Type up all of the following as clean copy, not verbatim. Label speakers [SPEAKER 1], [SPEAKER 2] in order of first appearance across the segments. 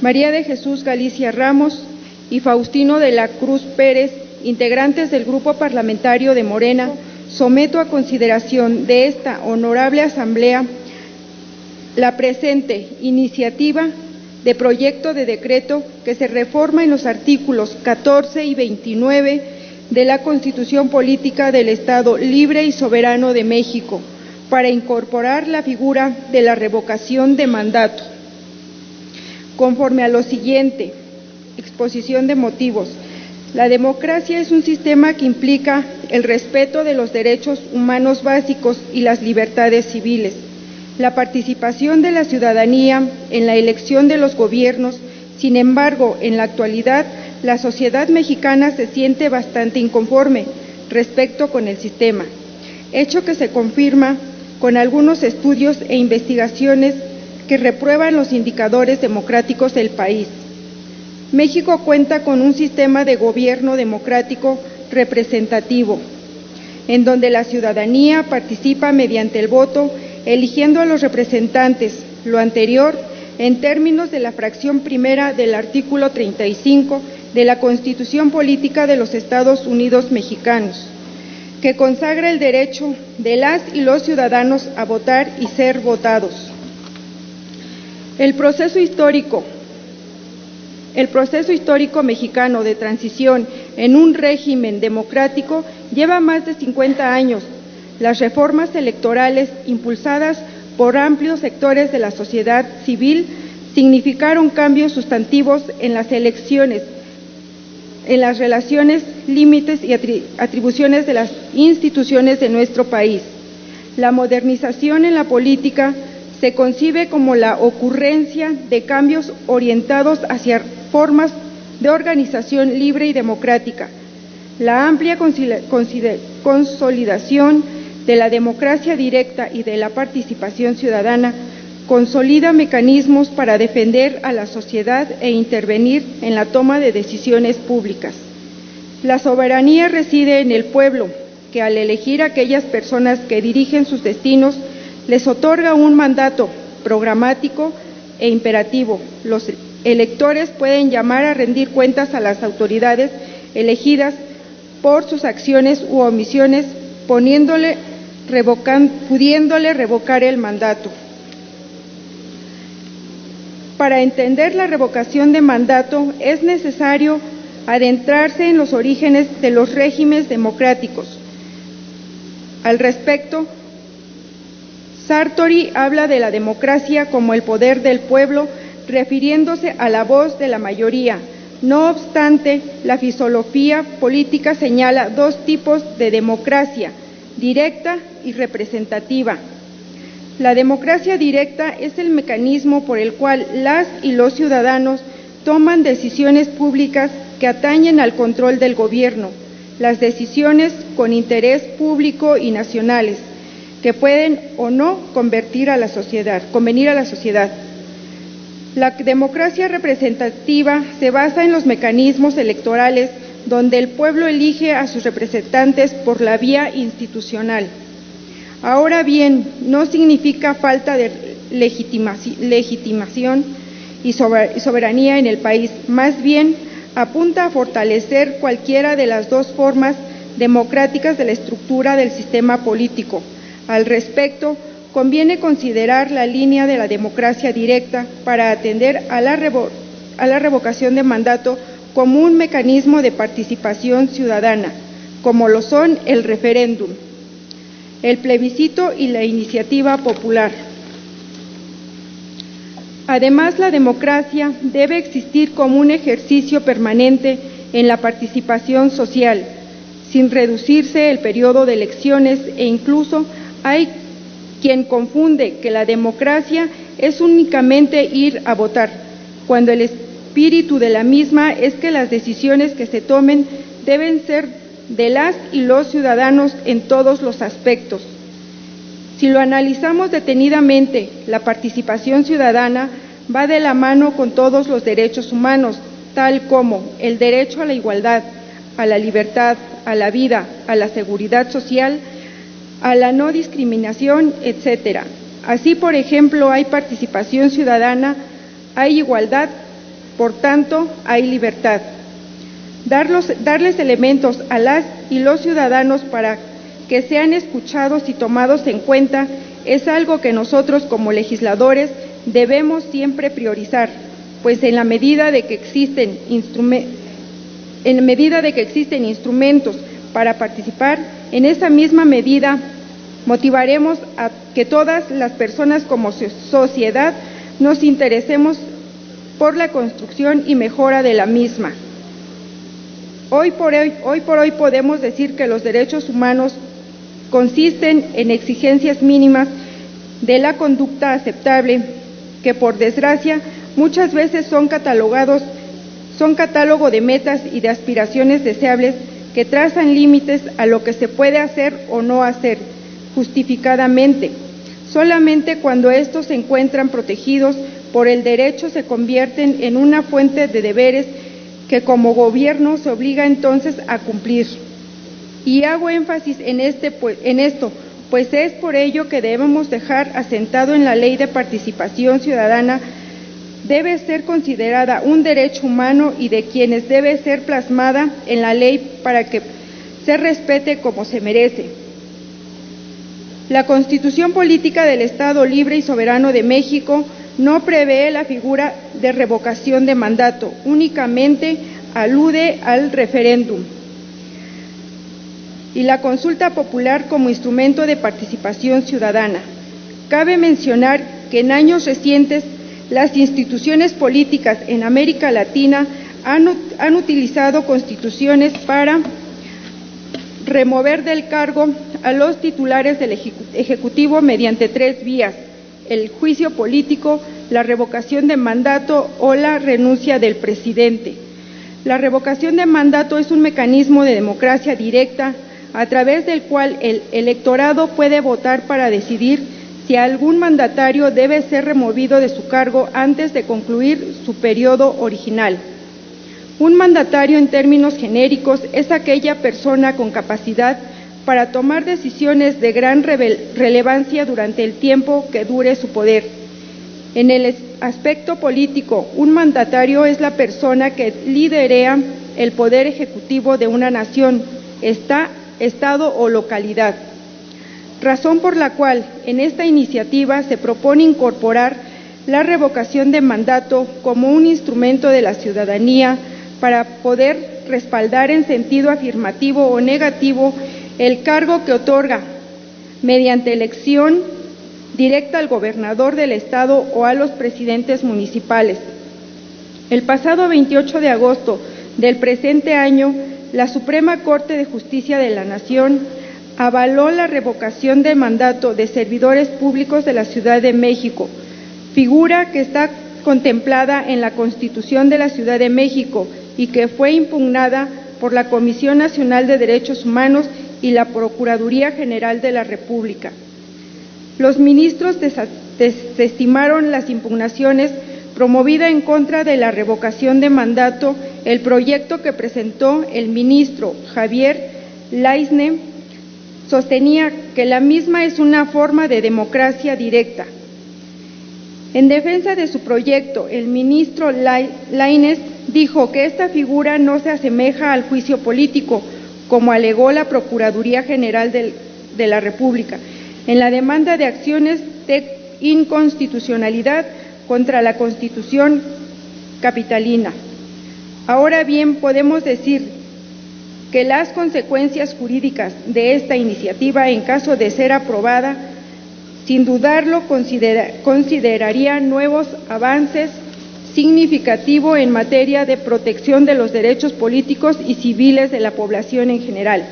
[SPEAKER 1] María de Jesús Galicia Ramos y Faustino de la Cruz Pérez, integrantes del Grupo Parlamentario de Morena, someto a consideración de esta honorable Asamblea la presente iniciativa de proyecto de decreto que se reforma en los artículos 14 y 29 de la Constitución Política del Estado Libre y Soberano de México, para incorporar la figura de la revocación de mandato. Conforme a lo siguiente, exposición de motivos. La democracia es un sistema que implica el respeto de los derechos humanos básicos y las libertades civiles, la participación de la ciudadanía en la elección de los gobiernos. Sin embargo, en la actualidad, la sociedad mexicana se siente bastante inconforme respecto con el sistema, hecho que se confirma con algunos estudios e investigaciones que reprueban los indicadores democráticos del país. México cuenta con un sistema de gobierno democrático representativo, en donde la ciudadanía participa mediante el voto, eligiendo a los representantes, lo anterior en términos de la fracción primera del artículo 35 de la Constitución Política de los Estados Unidos Mexicanos, que consagra el derecho de las y los ciudadanos a votar y ser votados. El proceso histórico mexicano de transición en un régimen democrático lleva más de 50 años. Las reformas electorales impulsadas por amplios sectores de la sociedad civil significaron cambios sustantivos en las elecciones, en las relaciones, límites y atribuciones de las instituciones de nuestro país. La modernización en la política se concibe como la ocurrencia de cambios orientados hacia formas de organización libre y democrática. La amplia consolidación de la democracia directa y de la participación ciudadana consolida mecanismos para defender a la sociedad e intervenir en la toma de decisiones públicas. La soberanía reside en el pueblo, que al elegir a aquellas personas que dirigen sus destinos, les otorga un mandato programático e imperativo. Los electores pueden llamar a rendir cuentas a las autoridades elegidas por sus acciones u omisiones, pudiéndole revocar el mandato. Para entender la revocación de mandato es necesario adentrarse en los orígenes de los regímenes democráticos. Al respecto, Sartori habla de la democracia como el poder del pueblo, refiriéndose a la voz de la mayoría. No obstante, la filosofía política señala dos tipos de democracia: directa y representativa. La democracia directa es el mecanismo por el cual las y los ciudadanos toman decisiones públicas que atañen al control del gobierno, las decisiones con interés público y nacionales, que pueden o no convenir a la sociedad. La democracia representativa se basa en los mecanismos electorales donde el pueblo elige a sus representantes por la vía institucional. Ahora bien, no significa falta de legitimación y soberanía en el país, más bien apunta a fortalecer cualquiera de las dos formas democráticas de la estructura del sistema político. Al respecto, conviene considerar la línea de la democracia directa para atender a la revocación de mandato como un mecanismo de participación ciudadana, como lo son el referéndum, el plebiscito y la iniciativa popular. Además, la democracia debe existir como un ejercicio permanente en la participación social, sin reducirse el periodo de elecciones, e incluso hay quien confunde que la democracia es únicamente ir a votar, cuando el espíritu de la misma es que las decisiones que se tomen deben ser de las y los ciudadanos en todos los aspectos. Si lo analizamos detenidamente, la participación ciudadana va de la mano con todos los derechos humanos, tal como el derecho a la igualdad, a la libertad, a la vida, a la seguridad social, a la no discriminación, etc. Así, por ejemplo, hay participación ciudadana, hay igualdad por tanto, hay libertad. Darles elementos a las y los ciudadanos para que sean escuchados y tomados en cuenta es algo que nosotros como legisladores debemos siempre priorizar, pues en la medida de que existen instrumentos para participar, en esa misma medida motivaremos a que todas las personas como sociedad nos interesemos por la construcción y mejora de la misma. Hoy por hoy podemos decir que los derechos humanos consisten en exigencias mínimas de la conducta aceptable, que por desgracia muchas veces son catálogo de metas y de aspiraciones deseables que trazan límites a lo que se puede hacer o no hacer justificadamente. Solamente cuando estos se encuentran protegidos por el derecho se convierten en una fuente de deberes que como gobierno se obliga entonces a cumplir. Y hago énfasis en esto, pues es por ello que debemos dejar asentado en la Ley de Participación Ciudadana debe ser considerada un derecho humano y de quienes debe ser plasmada en la ley para que se respete como se merece. La Constitución Política del Estado Libre y Soberano de México no prevé la figura de revocación de mandato, únicamente alude al referéndum y la consulta popular como instrumento de participación ciudadana. Cabe mencionar que en años recientes las instituciones políticas en América Latina han utilizado constituciones para remover del cargo a los titulares del Ejecutivo mediante 3 vías: el juicio político, la revocación de mandato o la renuncia del presidente. La revocación de mandato es un mecanismo de democracia directa a través del cual el electorado puede votar para decidir si algún mandatario debe ser removido de su cargo antes de concluir su periodo original. Un mandatario, en términos genéricos, es aquella persona con capacidad para tomar decisiones de gran relevancia durante el tiempo que dure su poder. En el aspecto político, un mandatario es la persona que lidera el poder ejecutivo de una nación, estado o localidad. Razón por la cual en esta iniciativa se propone incorporar la revocación de mandato como un instrumento de la ciudadanía para poder respaldar en sentido afirmativo o negativo el cargo que otorga mediante elección directa al gobernador del estado o a los presidentes municipales. El pasado 28 de agosto del presente año, la Suprema Corte de Justicia de la Nación avaló la revocación de mandato de servidores públicos de la Ciudad de México, figura que está contemplada en la Constitución de la Ciudad de México y que fue impugnada por la Comisión Nacional de Derechos Humanos y la Procuraduría General de la República. Los ministros desestimaron las impugnaciones promovida en contra de la revocación de mandato el proyecto que presentó el ministro Javier Lainez. Sostenía que la misma es una forma de democracia directa. En defensa de su proyecto, el ministro Lainez dijo que esta figura no se asemeja al juicio político, como alegó la Procuraduría General de la República, en la demanda de acciones de inconstitucionalidad contra la Constitución capitalina. Ahora bien, podemos decir que las consecuencias jurídicas de esta iniciativa, en caso de ser aprobada, sin dudarlo, consideraría nuevos avances significativos en materia de protección de los derechos políticos y civiles de la población en general.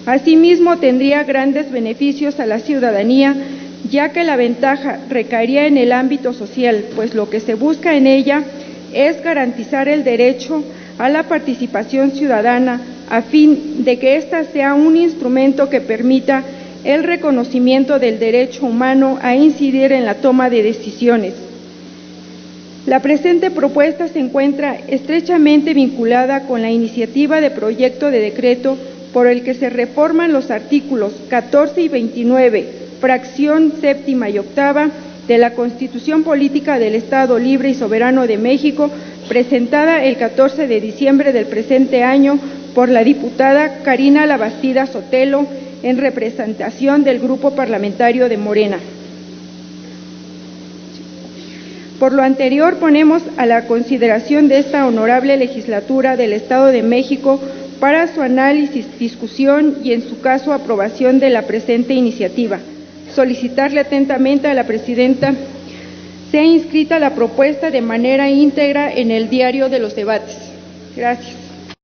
[SPEAKER 1] Asimismo, tendría grandes beneficios a la ciudadanía, ya que la ventaja recaería en el ámbito social, pues lo que se busca en ella es garantizar el derecho a la participación ciudadana, a fin de que ésta sea un instrumento que permita el reconocimiento del derecho humano a incidir en la toma de decisiones. La presente propuesta se encuentra estrechamente vinculada con la iniciativa de proyecto de decreto por el que se reforman los artículos 14 y 29, fracción séptima y octava, de la Constitución Política del Estado Libre y Soberano de México presentada el 14 de diciembre del presente año por la diputada Karina Labastida Sotelo, en representación del Grupo Parlamentario de Morena. Por lo anterior, ponemos a la consideración de esta honorable legislatura del Estado de México para su análisis, discusión y, en su caso, aprobación de la presente iniciativa. Solicitarle atentamente a la presidenta sea inscrita la propuesta de manera íntegra en el diario de los debates. Gracias.